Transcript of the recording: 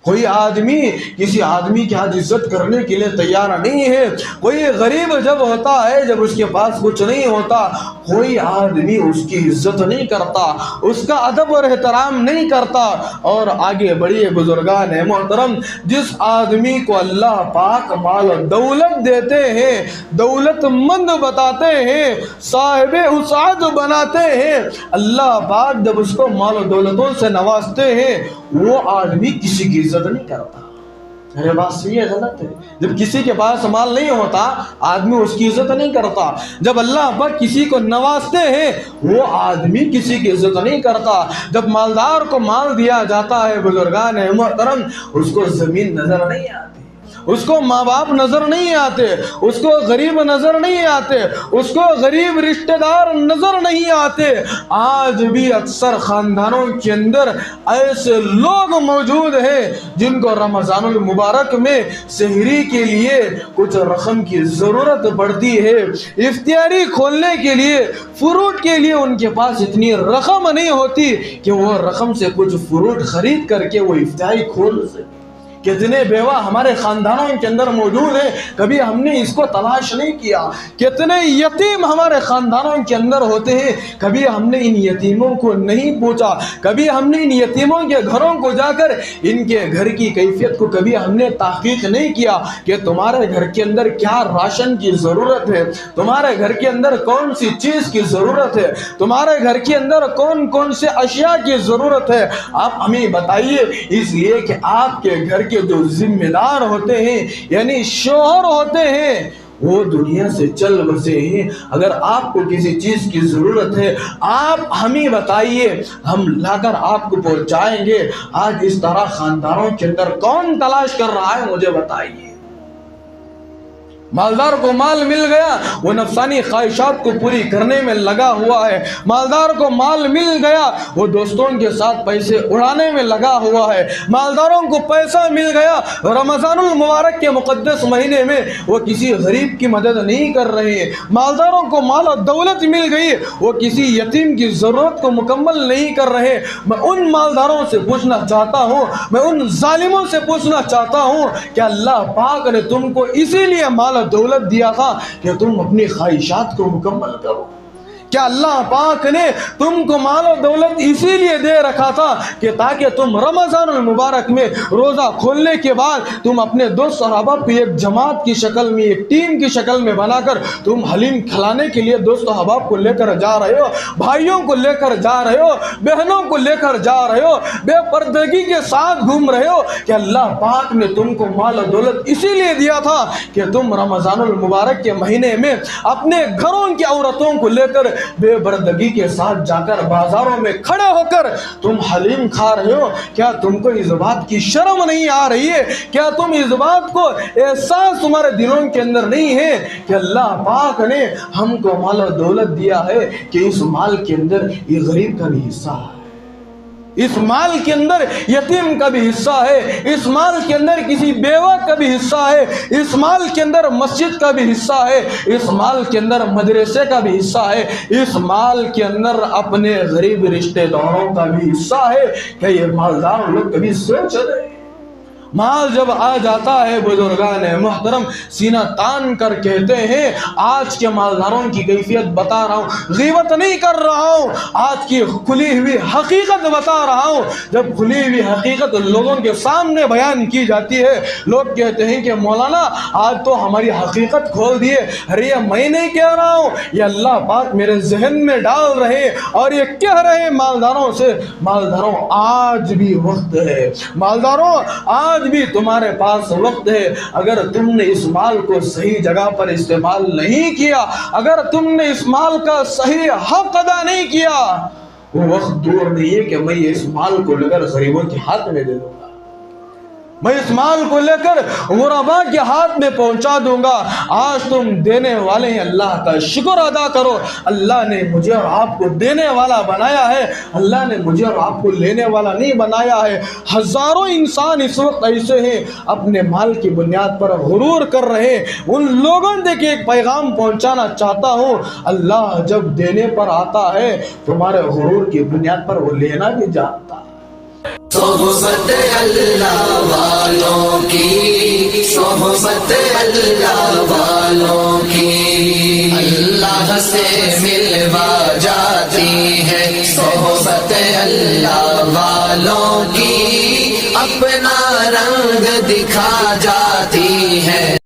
کوئی آدمی کسی آدمی کی آج عزت کرنے کے لیے تیار نہیں ہے. کوئی غریب جب ہوتا ہے، جب اس کے پاس کچھ نہیں ہوتا، کوئی آدمی اس کی عزت نہیں کرتا، اس کا ادب اور احترام نہیں کرتا. اور آگے بڑھیے بزرگان محترم، جس آدمی کو اللہ پاک مال و دولت دیتے ہیں، دولت مند بتاتے ہیں، صاحب وسعت بناتے ہیں، اللہ پاک جب اس کو مال و دولتوں سے نوازتے ہیں، وہ آدمی کسی کی عزت نہیں کرتا. میرے بات صحیح ہے غلط ہے؟ جب کسی کے پاس مال نہیں ہوتا، آدمی اس کی عزت نہیں کرتا. جب اللہ پاک کسی کو نوازتے ہیں، وہ آدمی کسی کی عزت نہیں کرتا. جب مالدار کو مال دیا جاتا ہے بزرگان محترم، اس کو زمین نظر نہیں آتی، اس کو ماں باپ نظر نہیں آتے، اس کو غریب نظر نہیں آتے، اس کو غریب رشتہ دار نظر نہیں آتے. آج بھی اکثر خاندانوں کے اندر ایسے لوگ موجود ہیں جن کو رمضان المبارک میں سحری کے لیے کچھ رقم کی ضرورت پڑتی ہے، افطاری کھولنے کے لیے، فروٹ کے لیے ان کے پاس اتنی رقم نہیں ہوتی کہ وہ رقم سے کچھ فروٹ خرید کر کے وہ افطاری کھول سکے. کتنے بیوہ ہمارے خاندانوں کے اندر موجود ہیں، کبھی ہم نے اس کو تلاش نہیں کیا. کتنے یتیم ہمارے خاندانوں کے اندر ہوتے ہیں، کبھی ہم نے ان یتیموں کو نہیں پوچھا، کبھی ہم نے ان یتیموں کے گھروں کو جا کر ان کے گھر کی کیفیت کو کبھی ہم نے تحقیق نہیں کیا کہ تمہارے گھر کے اندر کیا راشن کی ضرورت ہے، تمہارے گھر کے اندر کون سی چیز کی ضرورت ہے، تمہارے گھر کے اندر کون کون سے اشیاء کی ضرورت ہے. آپ ہمیں بتائیے، اس لیے کہ آپ کے گھر کے جو ذمہ دار ہوتے ہیں، یعنی شوہر ہوتے ہیں، وہ دنیا سے چل بسے ہیں. اگر آپ کو کسی چیز کی ضرورت ہے، آپ ہمیں بتائیے، ہم لا کر آپ کو پہنچائیں گے. آج اس طرح خاندانوں کے اندر کون تلاش کر رہا ہے؟ مجھے بتائیے. مالدار کو مال مل گیا، وہ نفسانی خواہشات کو پوری کرنے میں لگا ہوا ہے. مالدار کو مال مل گیا، وہ دوستوں کے ساتھ پیسے اڑانے میں لگا ہوا ہے. مالداروں کو پیسہ مل گیا، رمضان المبارک کے مقدس مہینے میں وہ کسی غریب کی مدد نہیں کر رہے ہیں. مالداروں کو مال و دولت مل گئی، وہ کسی یتیم کی ضرورت کو مکمل نہیں کر رہے. میں ان مالداروں سے پوچھنا چاہتا ہوں، میں ان ظالموں سے پوچھنا چاہتا ہوں کہ اللہ پاک نے تم کو اسی لیے مال دولت دیا تھا کہ تم اپنی خواہشات کو مکمل کرو. کیا اللہ پاک نے تم کو مال و دولت اسی لیے دے رکھا تھا کہ تاکہ تم رمضان المبارک میں روزہ کھولنے کے بعد تم اپنے دوست اور احباب کو ایک جماعت کی شکل میں، ایک ٹیم کی شکل میں بنا کر تم حلیم کھلانے کے لیے دوست و احباب کو لے کر جا رہے ہو، بھائیوں کو لے کر جا رہے ہو، بہنوں کو لے کر جا رہے ہو، بے پردگی کے ساتھ گھوم رہے ہو؟ کہ اللہ پاک نے تم کو مال و دولت اسی لیے دیا تھا کہ تم رمضان المبارک کے مہینے میں اپنے گھروں کی عورتوں کو لے کر بے پردگی کے ساتھ جا کر بازاروں میں کھڑے ہو کر تم حلیم کھا رہے ہو. کیا تم کو اس بات کی شرم نہیں آ رہی ہے؟ کیا تم اس بات کو احساس تمہارے دلوں کے اندر نہیں ہے کہ اللہ پاک نے ہم کو مال و دولت دیا ہے کہ اس مال کے اندر یہ غریب کا بھی حصہ ہے، اس مال کے اندر یتیم کا بھی حصہ ہے، اس مال کے اندر کسی بیوہ کا بھی حصہ ہے، اس مال کے اندر مسجد کا بھی حصہ ہے، اس مال کے اندر مدرسے کا بھی حصہ ہے، اس مال کے اندر اپنے غریب رشتہ داروں کا بھی حصہ ہے. کہ یہ مالدار لوگ کبھی سوچ رہے؟ مال جب آ جاتا ہے بزرگان محترم سینہ تان کر کہتے ہیں، آج کے مالداروں کی کیفیت بتا رہا ہوں، غیبت نہیں کر رہا ہوں، آج کی کھلی ہوئی حقیقت بتا رہا ہوں. جب کھلی ہوئی حقیقت لوگوں کے سامنے بیان کی جاتی ہے، لوگ کہتے ہیں کہ مولانا آج تو ہماری حقیقت کھول دیے. ارے یہ میں نہیں کہہ رہا ہوں، یہ اللہ پاک میرے ذہن میں ڈال رہے اور یہ کہہ رہے مالداروں سے. مالداروں آج بھی وقت ہے، مالداروں آج بھی تمہارے پاس وقت ہے. اگر تم نے اس مال کو صحیح جگہ پر استعمال نہیں کیا، اگر تم نے اس مال کا صحیح حق ادا نہیں کیا، وہ وقت دور نہیں ہے کہ میں اس مال کو لے کر غریبوں کے ہاتھ میں دے دوں گا، میں اس مال کو لے کر غرباء کے ہاتھ میں پہنچا دوں گا. آج تم دینے والے ہیں، اللہ کا شکر ادا کرو. اللہ نے مجھے اور آپ کو دینے والا بنایا ہے، اللہ نے مجھے اور آپ کو لینے والا نہیں بنایا ہے. ہزاروں انسان اس وقت ایسے ہیں اپنے مال کی بنیاد پر غرور کر رہے ہیں. ان لوگوں تک ایک پیغام پہنچانا چاہتا ہوں، اللہ جب دینے پر آتا ہے تمہارے غرور کی بنیاد پر وہ لینا بھی جانتا ہے. صحبت اللہ والوں کی، صحبت اللہ والوں کی، اللہ سے ملوا جاتی ہے صحبت اللہ والوں کی، اپنا رنگ دکھا جاتی ہے۔